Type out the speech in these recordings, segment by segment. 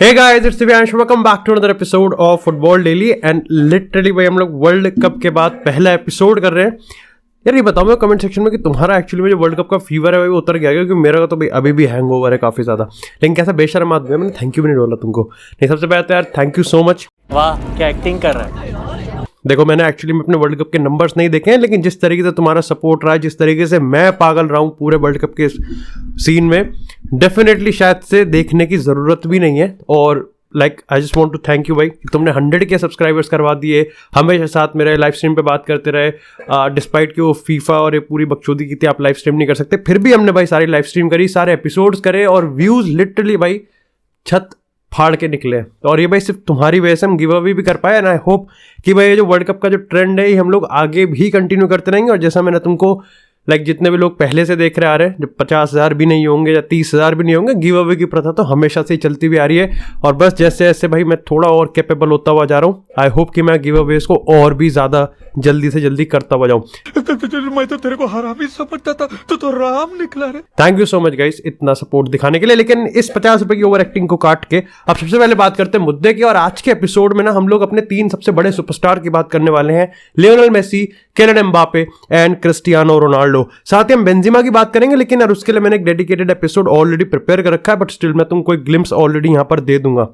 Hey guys, it's Divyansh. Welcome back to another episode of Football Daily and literally भाई हम लोग world cup के बाद पहला एपिसोड कर रहे हैं। यार ये बताओ मैं कमेंट सेक्शन में कि तुम्हारा एक्चुअली में जो वर्ल्ड कप का फीवर है वो उतर गया, क्योंकि मेरा तो भाई अभी भी हैंगओवर है काफी ज्यादा। लेकिन कैसा बेशर्म आदमी है, मैंने थैंक यू भी नहीं बोला तुमको। नहीं, सबसे पहले तो यार थैंक यू सो मच। वाह क्या एक्टिंग कर रहा है। देखो मैंने एक्चुअली में अपने वर्ल्ड कप के नंबर्स नहीं देखे हैं, लेकिन जिस तरीके से तुम्हारा सपोर्ट रहा है, जिस तरीके से मैं पागल रहा हूँ पूरे वर्ल्ड कप के सीन में, डेफिनेटली शायद से देखने की जरूरत भी नहीं है। और I just want to thank you भाई, तुमने 100 के सब्सक्राइबर्स करवा दिए, हमेशा साथ मेरे लाइव स्ट्रीम पे बात करते रहे। डिस्पाइट कि वो फीफा और ये पूरी बकचोदी की थी, आप लाइव स्ट्रीम नहीं कर सकते, फिर भी हमने भाई सारी लाइव स्ट्रीम करी, सारे एपिसोड्स करे और व्यूज लिटरली भाई छत फाड़ के निकले। और ये भाई सिर्फ तुम्हारी वजह से हम गिव अवे भी कर पाए। एंड आई होप कि भाई ये जो वर्ल्ड कप का जो ट्रेंड है ये हम लोग आगे भी कंटिन्यू करते रहेंगे। और जैसा मैंने तुमको जितने भी लोग पहले से देख रहे आ रहे हैं, जब 50,000 भी नहीं होंगे या 30,000 भी नहीं होंगे, गिव अवे की प्रथा तो हमेशा से ही चलती भी आ रही है। और बस जैसे जैसे भाई मैं थोड़ा और कैपेबल होता हुआ जा रहा हूँ, आई होप कि मैं गिव अवेज को और भी ज्यादा जल्दी से जल्दी करता हुआ जाऊँ। मैं तो तेरे को हरामी समझता था, तो राम निकला रे। Thank you so much guys इतना सपोर्ट दिखाने के लिए। लेकिन इस 50 रुपए की ओवर एक्टिंग को काट के अब सबसे पहले बात करते हैं मुद्दे की। और आज के एपिसोड में ना हम लोग अपने 3 सबसे बड़े सुपरस्टार की बात करने वाले हैं, Lionel Messi, Kylian Mbappe and Cristiano Ronaldo. साथ ही हम बेंजेमा की बात करेंगे, लेकिन यार उसके लिए मैंने एक डेडिकेटेड एपिसोड ऑलरेडी प्रिपेयर कर रखा है, बट स्टिल मैं तुमको एक ग्लिम्स ऑलरेडी यहां पर दे दूंगा।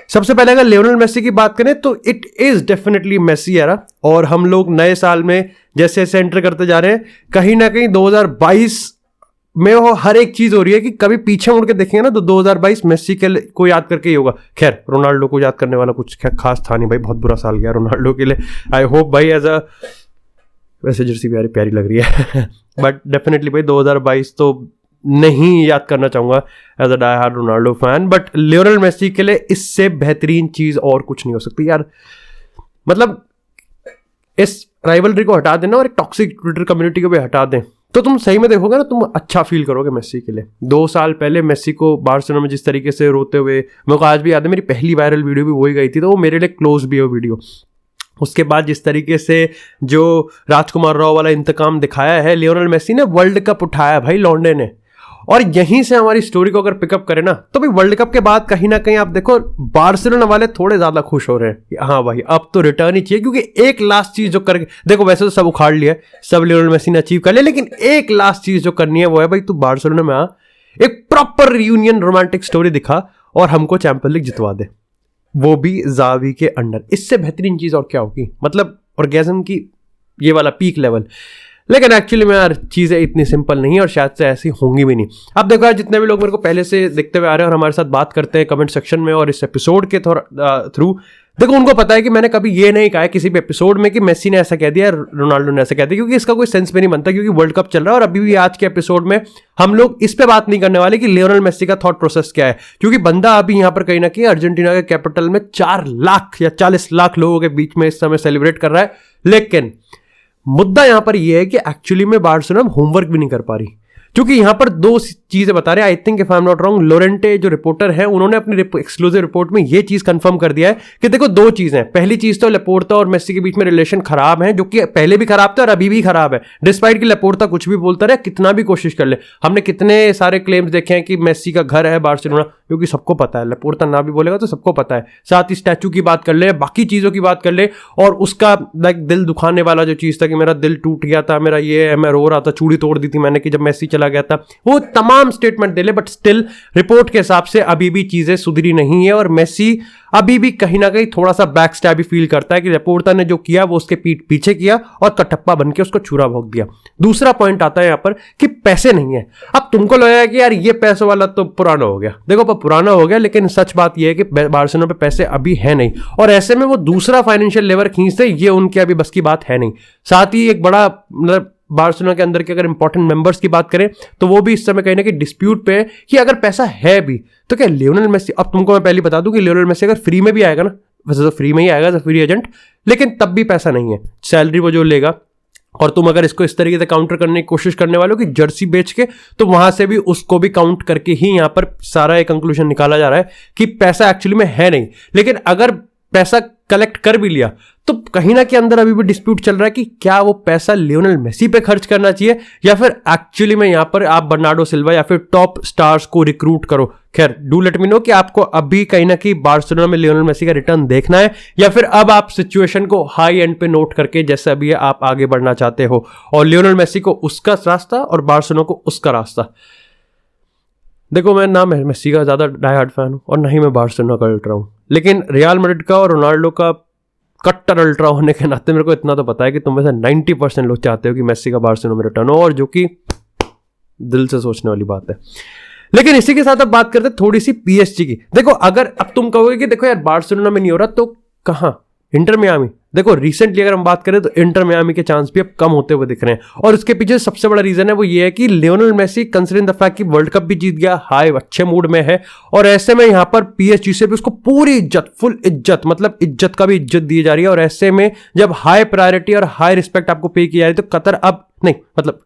सबसे पहले अगर लियोनेल मेसी की बात करें तो it is definitely Messi era. और हम लोग नए साल में जैसे जैसे एंटर करते जा रहे हैं, कहीं ना कहीं 2022 में वो हर एक चीज हो रही है कि कभी पीछे मुड़ के देखेंगे ना तो 2022 मेसी के को याद करके ही होगा। खैर रोनाल्डो को याद करने वाला कुछ खास था नहीं भाई, बहुत बुरा साल गया रोनाल्डो के लिए। आई होप भाई वैसे जर्सी प्यारी प्यारी लग रही है बट डेफिनेटली भाई 2022 तो नहीं याद करना चाहूंगा as a die hard Ronaldo fan. But Lionel Messi के लिए इससे बेहतरीन चीज और कुछ नहीं हो सकती यार। मतलब इस राइवलरी को हटा देना और एक टॉक्सिक ट्विटर कम्युनिटी को भी हटा दें तो तुम सही में देखोगे ना, तुम अच्छा फील करोगे मेसी के लिए। 2 साल पहले मेसी को बार्सिलोना में जिस तरीके से रोते हुए, मेरे को आज भी याद है, मेरी पहली वायरल वीडियो भी वही गई थी, तो वो मेरे लिए क्लोज भी है वो वीडियो। उसके बाद जिस तरीके से जो राजकुमार राव वाला इंतकाम दिखाया है, लियोनेल मेसी ने वर्ल्ड कप उठाया भाई लौंडे ने। और यहीं से हमारी स्टोरी को अगर पिकअप करें ना तो भाई वर्ल्ड कप के बाद कहीं ना कहीं आप देखो बार्सिलोना वाले थोड़े ज्यादा खुश हो रहे हैं कि हाँ भाई अब तो रिटर्न ही चाहिए। क्योंकि एक लास्ट चीज जो करके देखो, वैसे तो सब उखाड़ लिया, सब लियोनेल मेसी ने अचीव कर लिया, लेकिन एक लास्ट चीज जो करनी है वो है भाई तू बार्सिलोना में आ, एक प्रॉपर रियूनियन रोमांटिक स्टोरी दिखा और हमको चैंपियंस लीग जितवा दे, वो भी ज़ावी के अंडर। इससे बेहतरीन चीज और क्या होगी, मतलब ऑर्गेज़म की ये वाला पीक लेवल। लेकिन एक्चुअली में यार चीज़ें इतनी सिंपल नहीं है और शायद से ऐसी होंगी भी नहीं। अब देखो यार, जितने भी लोग मेरे को पहले से देखते हुए आ रहे हैं और हमारे साथ बात करते हैं कमेंट सेक्शन में और इस एपिसोड के थ्रू, देखो उनको पता है कि मैंने कभी ये नहीं कहा है किसी भी एपिसोड में कि मेसी ने ऐसा कह दिया, रोनाल्डो ने ऐसा कह दिया, क्योंकि इसका कोई सेंस भी नहीं बनता, क्योंकि वर्ल्ड कप चल रहा है। और अभी भी आज के एपिसोड में हम लोग इस पे बात नहीं करने वाले कि लियोनेल मेसी का थॉट प्रोसेस क्या है, क्योंकि बंदा अभी यहाँ पर कहीं ना कहीं अर्जेंटीना के कैपिटल में 4 लाख या 40 लाख लोगों के बीच में इस समय सेलिब्रेट कर रहा है। लेकिन मुद्दा यहां पर यह है कि एक्चुअली में बार्सिलोना होमवर्क भी नहीं कर पा रही, क्योंकि यहां पर 2 चीजें बता रहे हैं। I think if I am not wrong, Lorente जो रिपोर्टर है उन्होंने अपनी एक्सक्लूसिव रिपोर्ट में यह चीज कंफर्म कर दिया है कि देखो 2 चीजें। पहली चीज तो लेपोर्ता और मेसी के बीच में रिलेशन खराब है, जो कि पहले भी खराब थे और अभी भी खराब है, डिस्पाइट कि लेपोर्ता कुछ भी बोलता रहे, कितना भी कोशिश कर ले। हमने कितने सारे क्लेम्स देखे हैं कि मेसी का घर है बार्सिलोना, क्योंकि सबको पता है, लेपोर्ता ना भी बोलेगा तो सबको पता है। साथ ही स्टैचू की बात कर ले, बाकी चीजों की बात कर ले, और उसका दिल दुखाने वाला जो चीज था कि मेरा दिल टूट गया था, मेरा ये है, मैं रो रहा था, चूड़ी तोड़ दी थी मैंने कि जब मेसी चला गया था, वो तमाम स्टेटमेंट दे ले। बट स्टिल रिपोर्ट के हिसाब से अभी भी चीजें सुधरी नहीं है और मेसी अभी भी कहीं ना कहीं थोड़ा सा बैक स्टैब भी फील करता है कि लेपोर्ता ने जो किया वो उसके पीठ पीछे किया और कटप्पा बनके उसको छुरा भोंक दिया। दूसरा पॉइंट आता है यहां पर कि पैसे नहीं है। अब तुमको लगेगा कि यार ये पैसों वाला तो पुराना हो गया, देखो पर पुराना हो गया, लेकिन सच बात यह है कि बार्सिलोना पे पैसे अभी है नहीं, और ऐसे में वो दूसरा फाइनेंशियल लेवर खींचते, ये उनके अभी बस की बात है नहीं। साथ ही एक बड़ा मतलब बार्सिलोना के अंदर के अगर इंपॉर्टेंट मेंबर्स की बात करें तो वो भी इस समय कहीं ना कहीं डिस्प्यूट पे है कि अगर पैसा है भी तो क्या लियोनेल मेसी, अब तुमको मैं पहले बता दूं कि लियोनेल मेसी अगर फ्री में भी आएगा ना, वैसे तो फ्री में ही आएगा एज अ फ्री एजेंट, लेकिन तब भी पैसा नहीं है, सैलरी वो जो लेगा। और तुम अगर इसको इस तरीके से काउंटर करने की कोशिश करने वाले हो कि जर्सी बेच के, तो वहां से भी उसको भी काउंट करके ही यहां पर सारा एक कंक्लूजन निकाला जा रहा है कि पैसा एक्चुअली में है नहीं। लेकिन अगर पैसा कलेक्ट कर भी लिया तो कहीं ना के अंदर अभी भी डिस्प्यूट चल रहा है कि क्या वो पैसा लियोनेल मेसी पे खर्च करना चाहिए या फिर एक्चुअली में यहां पर आप बर्नार्डो सिल्वा या फिर टॉप स्टार्स को रिक्रूट करो। खैर डू लेट मी नो कि आपको अभी कहीं ना कहीं बार्सिलोना में लियोनेल मेसी का रिटर्न देखना है या फिर अब आप सिचुएशन को हाई एंड पे नोट करके जैसे अभी आप आगे बढ़ना चाहते हो और लियोनेल मेसी को उसका रास्ता और बार्सिलोना को उसका रास्ता। देखो मैं ना मेसी का ज्यादा डाई हार्ड फैन हूं और ना ही मैं बार्सिलोना का अल्ट्रा हूं, लेकिन रियल मैड्रिड का और रोनाल्डो का कट्टर अल्ट्रा होने के नाते मेरे को इतना तो पता है कि तुम में से 90% लोग चाहते हो कि मेसी का बार्सिलोना में रिटर्न हो, और जो कि दिल से सोचने वाली बात है। लेकिन इसी के साथ अब बात करते हैं थोड़ी सी पीएसजी की। देखो अगर अब तुम कहोगे कि देखो यार बार्सिलोना में नहीं हो रहा तो कहां, इंटर मियामी। देखो रिसेंटली अगर हम बात करें तो इंटर मियामी के चांस भी अब कम होते हुए दिख रहे हैं, और उसके पीछे सबसे बड़ा रीजन है वो ये है कि Lionel Messi considering the fact कि वर्ल्ड कप भी जीत गया, हाई अच्छे मूड में है, और ऐसे में यहां पर पीएसजी से भी उसको पूरी इज्जत, फुल इज्जत, मतलब इज्जत का भी इज्जत दी जा रही है। और ऐसे में जब हाई प्रायोरिटी और हाई रिस्पेक्ट आपको पे की जा रही है तो कतर अब नहीं, मतलब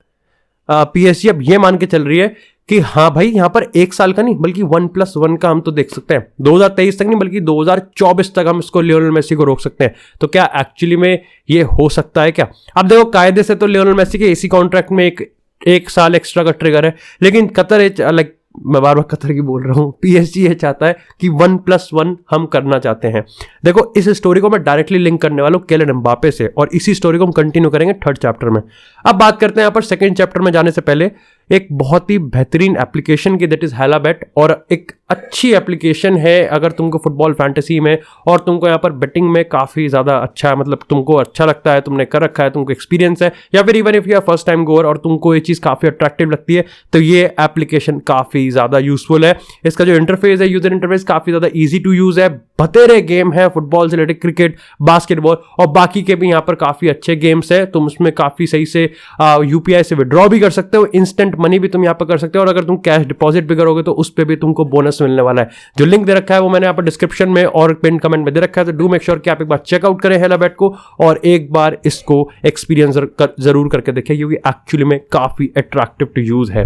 पीएसजी अब ये मान के चल रही है कि हाँ भाई यहां पर 1 साल का नहीं बल्कि 1+1 का हम तो देख सकते हैं, 2023 तक नहीं बल्कि 2024 तक हम इसको लियोनेल मेसी को रोक सकते हैं। तो क्या एक्चुअली में ये हो सकता है क्या? अब देखो कायदे से तो लियोनेल मेसी के इसी कॉन्ट्रैक्ट में एक साल एक्स्ट्रा का ट्रिगर है, लेकिन कतर लाइक मैं बार बार कतर की बोल रहा हूं, पीएसजी ये चाहता है कि 1+1 हम करना चाहते हैं। देखो इस स्टोरी को मैं डायरेक्टली लिंक करने वाला हूं किलियन एम्बापे से, और इसी स्टोरी को हम कंटिन्यू करेंगे 3rd चैप्टर में। अब बात करते हैं यहां पर 2nd चैप्टर में जाने से पहले एक बहुत ही बेहतरीन एप्लीकेशन की, दैट इज हेलाबेट, और एक अच्छी एप्लीकेशन है अगर तुमको फुटबॉल फैंटेसी में और तुमको यहाँ पर बेटिंग में काफ़ी ज़्यादा अच्छा है, मतलब तुमको अच्छा लगता है, तुमने कर रखा है, तुमको एक्सपीरियंस है, या फिर even if you are first time goer और तुमको ये चीज़ काफ़ी अट्रैक्टिव लगती है, तो ये एप्लीकेशन काफ़ी ज़्यादा यूजफुल है। इसका जो इंटरफेस है, यूजर इंटरफेस काफ़ी ज़्यादा ईजी टू यूज़ है, बतेरे गेम है फुटबॉल से रिलेटेड, क्रिकेट, बास्केटबॉल और बाकी के भी यहाँ पर काफ़ी अच्छे गेम्स है। तुम उसमें काफ़ी सही से यूपीआई से विड्रॉ भी कर सकते हो, इंस्टेंट मनी भी तुम यहाँ पर कर सकते हो, और अगर तुम कैश डिपॉजिट भी करोगे तो उस पर भी तुमको बोनस मिलने वाला है। जो लिंक दे रखा है वो मैंने यहाँ पर डिस्क्रिप्शन में और पिन कमेंट में दे रखा है, तो डू मेक श्योर कि आप एक बार चेकआउट करें हेलाबेट को और एक बार इसको एक्सपीरियंस जरूर करके देखें, क्योंकि एक्चुअली में काफी अट्रैक्टिव टू यूज है।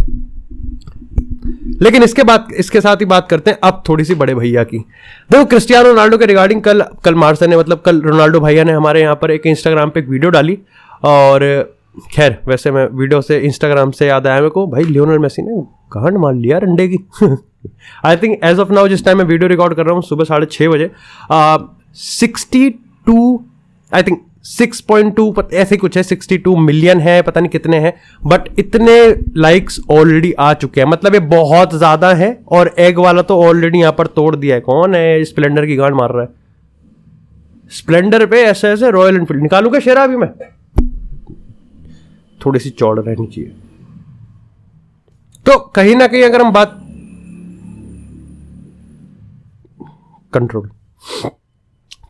लेकिन इसके साथ ही बात करते हैं अब थोड़ी सी बड़े भैया की। देखो क्रिस्टियानो रोनाल्डो के रिगार्डिंग कल मार्सन ने, मतलब कल रोनाल्डो भैया ने हमारे यहाँ पर एक इंस्टाग्राम पे एक वीडियो डाली, और खैर वैसे मैं वीडियो से इंस्टाग्राम से याद आया मेरे को, भाई लियोनेल मेसी ने गांड मार लिया अंडे की। I think as of now जिस टाइम मैं वीडियो रिकॉर्ड कर रहा हूँ सुबह 6:30 बजे 62 आई थिंक 6.2 ऐसे कुछ है, 62 मिलियन है, पता नहीं कितने हैं, बट इतने लाइक्स ऑलरेडी आ चुके हैं, मतलब ये बहुत ज्यादा है। और एग वाला तो ऑलरेडी यहां पर तोड़ दिया है। कौन है स्प्लेंडर की गांड मार रहा है? स्प्लेंडर पे ऐसे ऐसे रॉयल एनफील्ड निकालू क्या शेरा? अभी मैं थोड़ी सी चौड़ रहनी चाहिए। तो कहीं ना कहीं अगर हम बात कंट्रोल,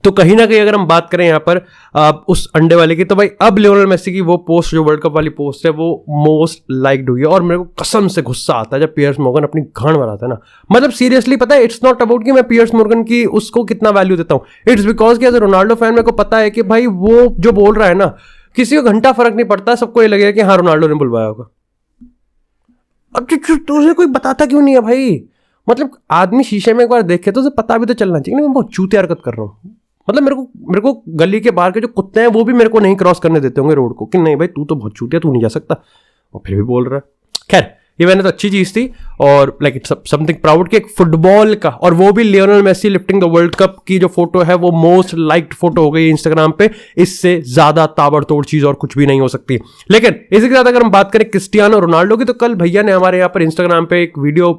तो कहीं ना कहीं अगर हम बात करें यहां पर उस अंडे वाले की, तो भाई अब लियोनेल मेसी की वो पोस्ट जो वर्ल्ड कप वाली पोस्ट है वो मोस्ट लाइक्ड हुई है। और मेरे को कसम से गुस्सा आता है जब पियर्स मॉर्गन अपनी गांड बनाता है ना, मतलब सीरियसली पता है, इट्स नॉट अबाउट कि मैं पियर्स मॉर्गन की उसको कितना वैल्यू देता हूं, इट्स बिकॉज कि एज ए रोनाल्डो फैन मेरे को पता है कि भाई वो जो बोल रहा है ना, किसी को घंटा फर्क नहीं पड़ता, सबको ये लगेगा कि हाँ रोनाल्डो ने बुलवाया होगा। अब तुझे कोई बताता क्यों नहीं है भाई? मतलब आदमी शीशे में एक बार देखे तो उसे पता भी तो चलना चाहिए ना मैं बहुत चूती हरकत कर रहा हूँ। मतलब मेरे को गली के बाहर के जो कुत्ते हैं वो भी मेरे को नहीं क्रॉस करने देते होंगे रोड को, कि नहीं भाई तू तो बहुत चूतिया, तू नहीं जा सकता, और फिर भी बोल रहा है। खैर ये मैंने तो अच्छी चीज थी, और लाइक इट्स समथिंग प्राउड कि एक फुटबॉल का, और वो भी Lionel Messi lifting the world cup की जो फोटो है वो मोस्ट लाइक्ड फोटो हो गई इंस्टाग्राम पे। इससे ज्यादा ताबड़तोड़ चीज और कुछ भी नहीं हो सकती। लेकिन इसी के साथ अगर हम बात करें क्रिस्टियानो रोनाल्डो की, तो कल भैया ने हमारे यहाँ पर इंस्टाग्राम पे एक वीडियो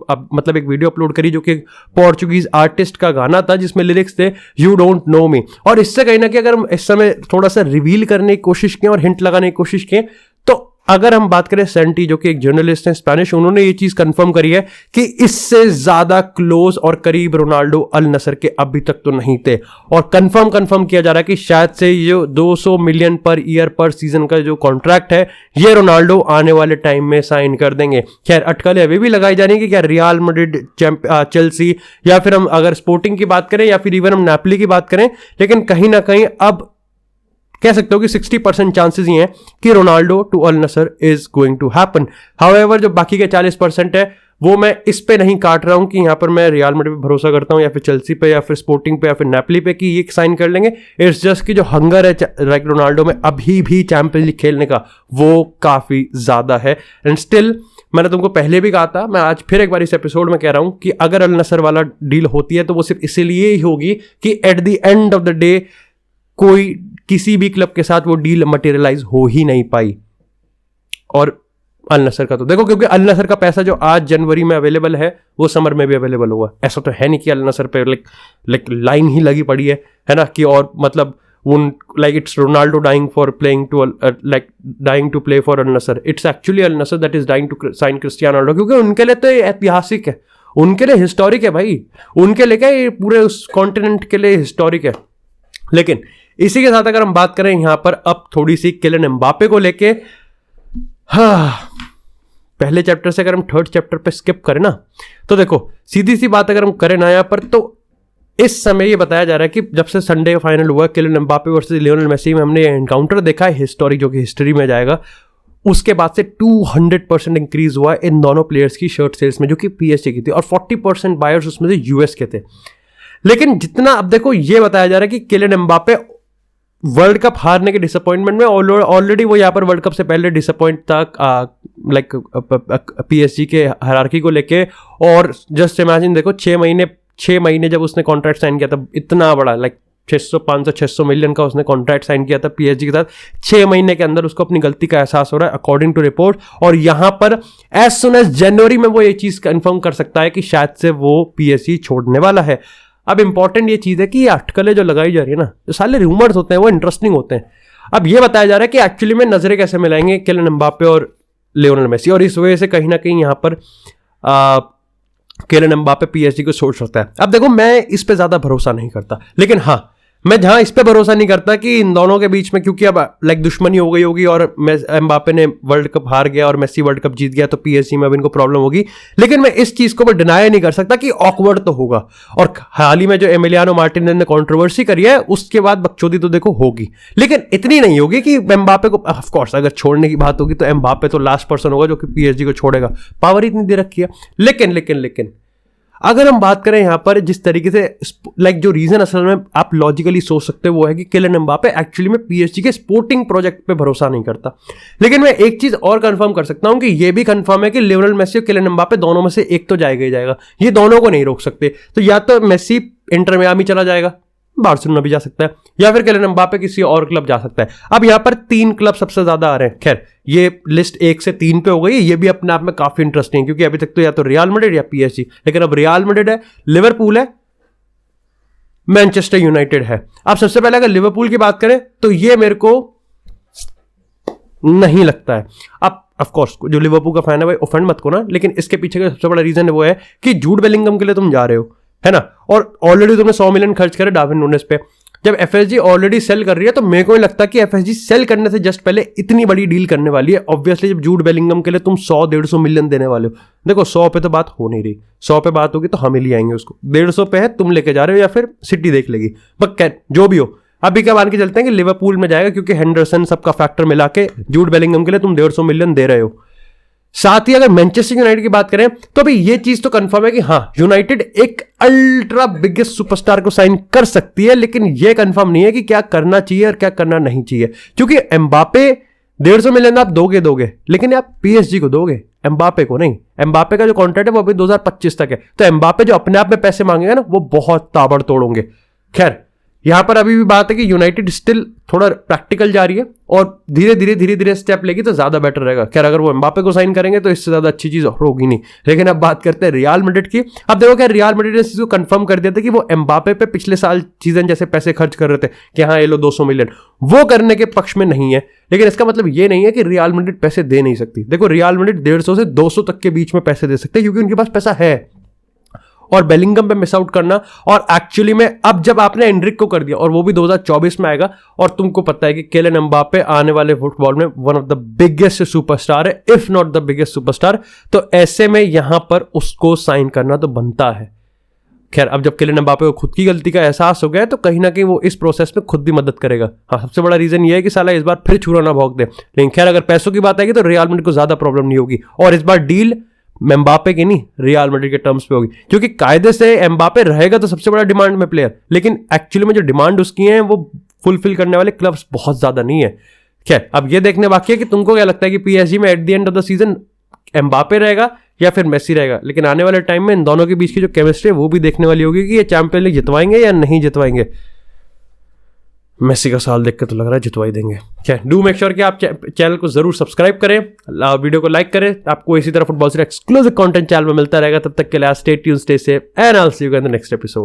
अपलोड करी जो कि पोर्चुगीज आर्टिस्ट का गाना था जिसमें लिरिक्स थे यू डोंट नो मी। और इससे कहीं ना कहीं अगर हम इस समय थोड़ा सा रिवील करने की कोशिश किए और हिंट लगाने की कोशिश किए, तो अगर हम बात करें सेंटी जो कि एक जर्नलिस्ट हैं स्पेनिश, उन्होंने ये चीज कंफर्म करी है कि इससे ज्यादा क्लोज और करीब रोनाल्डो अल नसर के अभी तक तो नहीं थे। और कंफर्म किया जा रहा है कि शायद से ये 200 मिलियन पर ईयर पर सीजन का जो कॉन्ट्रैक्ट है ये रोनाल्डो आने वाले टाइम में साइन कर देंगे। खैर अटकलें अभी भी लगाई जा रही है कि क्या रियल मैड्रिड, चेल्सी, या फिर हम अगर स्पोर्टिंग की बात करें या फिर इवन हम नेपोली की बात करें, लेकिन कहीं ना कहीं अब कह सकते हो कि 60% चांसेस ही हैं कि Ronaldo to Al Nassr is going to happen. However जो बाकी के 40% है वो मैं इस पे नहीं काट रहा हूं कि यहां पर मैं रियल मैड्रिड पे भरोसा करता हूं या फिर चेल्सी पे या फिर स्पोर्टिंग पे या फिर नेपोली पे कि ये साइन कर लेंगे। इट्स जस्ट कि जो हंगर है लाइक रोनाल्डो में अभी भी चैंपियंस लीग खेलने का वो काफी ज्यादा है। एंड स्टिल मैंने तुमको पहले भी कहा था, मैं आज फिर एक बार इस एपिसोड में कह रहा हूं कि अगर अल नसर वाला डील होती है तो वो सिर्फ इसीलिए ही होगी कि at the end of the day कोई किसी भी क्लब के साथ वो डील मटेरियलाइज हो ही नहीं पाई। और अल नसर का तो देखो, क्योंकि अल नसर का पैसा जो आज जनवरी में अवेलेबल है वो समर में भी अवेलेबल होगा। ऐसा तो है नहीं कि अल नसर पे लाइक लाइन ही लगी पड़ी है ना, कि और मतलब उन like it's Ronaldo dying for playing to like dying to play for Al Nassr. It's actually Al Nassr that is dying to sign Cristiano Ronaldo, क्योंकि उनके लिए तो ये ऐतिहासिक है, उनके लिए हिस्टोरिक है भाई, उनके लिए क्या ये पूरे उस कॉन्टिनेंट के लिए हिस्टोरिक है। लेकिन इसी के साथ अगर हम बात करें यहां पर अब थोड़ी सी किलियन एम्बापे को लेके, हाँ, पहले चैप्टर से अगर हम थर्ड चैप्टर पे स्किप करें ना, तो देखो सीधी सी बात अगर हम करें ना यहाँ पर, तो इस समय ये बताया जा रहा है कि जब से संडे फाइनल हुआ Kylian Mbappe versus Lionel Messi में हमने एनकाउंटर देखा है हिस्टोरिक, जो कि हिस्ट्री में जाएगा, उसके बाद से 200% इंक्रीज हुआ इन दोनों प्लेयर्स की शर्ट सेल्स में, जो कि पीएसजी की थी, और 40% बायर्स उसमें से यूएस के थे। लेकिन जितना अब देखो ये बताया जा रहा है कि किलियन एम्बापे वर्ल्ड कप हारने के डिसअपॉइंटमेंट में ऑलरेडी वो यहाँ पर वर्ल्ड कप से पहले डिसअपॉइंट था लाइक पीएसजी के हायरार्की को लेके। और जस्ट इमेजिन देखो 6 महीने जब उसने कॉन्ट्रैक्ट साइन किया था, इतना बड़ा लाइक 500-600 मिलियन का उसने कॉन्ट्रैक्ट साइन किया था पीएसजी के साथ, 6 महीने के अंदर उसको अपनी गलती का एहसास हो रहा है अकॉर्डिंग टू रिपोर्ट। और यहां पर एज सुन एज जनवरी में वो ये चीज कंफर्म कर सकता है कि शायद से वो पीएसजी छोड़ने वाला है। अब इंपॉर्टेंट ये चीज है कि ये अटकलें जो लगाई जा रही है ना, जो साले रूमर्स होते हैं वो इंटरेस्टिंग होते हैं। अब ये बताया जा रहा है कि एक्चुअली में नजरें कैसे मिलाएंगे किलियन एम्बापे और लियोनेल मेसी, और इस वजह से कहीं ना कहीं यहां पर किलियन एम्बापे पीएसजी को छोड़ सकता है। अब देखो मैं इस पे ज्यादा भरोसा नहीं करता, लेकिन हाँ मैं जहां इस पे भरोसा नहीं करता कि इन दोनों के बीच में, क्योंकि अब लाइक दुश्मनी हो गई होगी और एम्बापे ने वर्ल्ड कप हार गया और मेसी वर्ल्ड कप जीत गया, तो पीएसजी में अब इनको प्रॉब्लम होगी। लेकिन मैं इस चीज को डिनाई नहीं कर सकता कि ऑकवर्ड तो होगा। और हाल ही में जो एमिलियानो मार्टिनेज ने कंट्रोवर्सी करी है उसके बाद बकचोदी तो देखो होगी, लेकिन इतनी नहीं होगी कि एम्बापे को, ऑफ कोर्स अगर छोड़ने की बात होगी तो एम्बापे तो लास्ट पर्सन होगा जो कि पीएसजी को छोड़ेगा, पावर इतनी दे रखी है। लेकिन अगर हम बात करें यहां पर जिस तरीके से लाइक जो रीजन असल में आप लॉजिकली सोच सकते हो वो है कि किलियन एम्बापे एक्चुअली में पीएसजी के स्पोर्टिंग प्रोजेक्ट पे भरोसा नहीं करता। लेकिन मैं एक चीज और कंफर्म कर सकता हूं कि ये भी कंफर्म है कि लियोनेल मेसी और किलियन एम्बापे दोनों में से एक तो जाएगा ही जाएगा, ये दोनों को नहीं रोक सकते। तो या तो मेसी इंटर मियामी चला जाएगा, बार्सिलोना भी जा सकता है, या फिर किलियन एम्बापे किसी और क्लब जा सकता है। अब यहां पर 3 क्लब सबसे ज्यादा आ रहे हैं। खैर ये लिस्ट 1 से 3 पे हो गई, ये भी अपने आप में काफी इंटरेस्टिंग, क्योंकि अभी तक तो या तो रियल मैड्रिड या पीएसजी, लेकिन अब रियल मैड्रिड है, लिवरपूल है, मैनचेस्टर यूनाइटेड है। अब सबसे पहले अगर लिवरपूल की बात करें तो ये मेरे को नहीं लगता है। अब ऑफ कोर्स जो लिवरपूल का फैन है भाई ऑफेंड मत को ना, लेकिन इसके पीछे का सबसे बड़ा रीजन वो है कि जूड बेलिंगम के लिए तुम जा रहे हो, है ना, और ऑलरेडी तुमने 100 मिलियन खर्च करे डार्विन नूनेस पे। जब एफएसजी ऑलरेडी सेल कर रही है तो मेरे को नहीं लगता कि एफएसजी सेल करने से जस्ट पहले इतनी बड़ी डील करने वाली है। ऑब्वियसली जब जूड बेलिंगम के लिए तुम 100-150 मिलियन देने वाले हो, देखो 100 पे तो बात हो नहीं रही, 100 पे बात होगी तो हम ही ले आएंगे उसको, 150 पे है तुम लेके जा रहे हो या फिर सिटी देख लेगी, बट जो भी हो अभी क्या मान के चलते हैं कि लिवरपूल में जाएगा, क्योंकि हेंडरसन सबका फैक्टर मिला के जूड बेलिंगम के लिए तुम 150 मिलियन दे रहे हो। साथ ही अगर मैनचेस्टर यूनाइटेड की बात करें तो अभी ये चीज तो कंफर्म है कि हाँ यूनाइटेड एक अल्ट्रा बिगेस्ट सुपरस्टार को साइन कर सकती है, लेकिन ये कंफर्म नहीं है कि क्या करना चाहिए और क्या करना नहीं चाहिए, क्योंकि एम्बापे 150 मिलियन आप दोगे, लेकिन आप पीएसजी को दोगे, एम्बापे को नहीं। एम्बापे का जो कॉन्ट्रैक्ट है वो अभी 2025 तक है, तो एम्बापे जो अपने आप में पैसे मांगेगा ना वो बहुत ताबड़तोड़ होंगे। खैर यहां पर अभी भी बात है कि यूनाइटेड स्टिल थोड़ा प्रैक्टिकल जा रही है और धीरे धीरे स्टेप लेगी तो ज्यादा बेटर रहेगा। खैर अगर वो एम्बापे को साइन करेंगे तो इससे ज्यादा अच्छी चीज होगी नहीं। लेकिन अब बात करते हैं रियल मैड्रिड की। अब देखो क्या रियल मैड्रिड ने इस चीज को कंफर्म कर दिया था कि वो एम्बापे पे पिछले साल सीजन जैसे पैसे खर्च कर रहे थे कि हाँ ये लो 200 मिलियन, वो करने के पक्ष में नहीं है। लेकिन इसका मतलब ये नहीं है कि रियल मैड्रिड पैसे दे नहीं सकती। देखो रियल मैड्रिड 150 से 200 तक के बीच में पैसे दे सकते हैं, क्योंकि उनके पास पैसा है। और बेलिंगम पे मिस आउट करना, और एक्चुअली में अब जब आपने एंड्रिक को कर दिया और वो भी 2024 में आएगा, और तुमको पता है कि किलियन एम्बापे आने वाले फुटबॉल में one of the biggest superstar है, if not the biggest superstar, तो ऐसे में यहां पर उसको साइन करना तो बनता है। खैर अब जब किलियन एम्बापे को खुद की गलती का एहसास हो गया तो कहीं ना कहीं वो इस प्रोसेस में खुद भी मदद करेगा। हाँ सबसे बड़ा रीजन ये है कि साला इस बार फिर छुरा ना भोंक दे। लेकिन खैर अगर पैसों की बात आएगी तो रियल मैड्रिड को ज्यादा प्रॉब्लम नहीं होगी, और इस बार डील एम्बापे की नहीं रियल मैड्रिड के टर्म्स पे होगी, क्योंकि कायदे से एम्बापे रहेगा तो सबसे बड़ा डिमांड में प्लेयर, लेकिन एक्चुअली में जो डिमांड उसकी है वो फुलफिल करने वाले क्लब्स बहुत ज्यादा नहीं है। खैर अब ये देखने बाकी है कि तुमको क्या लगता है कि पीएसजी में at the end of the season Mbappe रहेगा या फिर मेसी रहेगा, लेकिन आने वाले टाइम में इन दोनों के बीच की जो केमिस्ट्री है वो भी देखने वाली होगी कि ये चैंपियन लीग जितवाएंगे या नहीं जितवाएंगे। मेसी का साल देख के तो लग रहा है जितवा ही देंगे। क्या डू मेक श्योर कि आप चैनल को जरूर सब्सक्राइब करें, वीडियो को लाइक करें, आपको इसी तरह फुटबॉल से एक्सक्लूसिव कंटेंट चैनल में मिलता रहेगा। तब तक के लिए stay tuned, stay safe and I will see you in the next episode.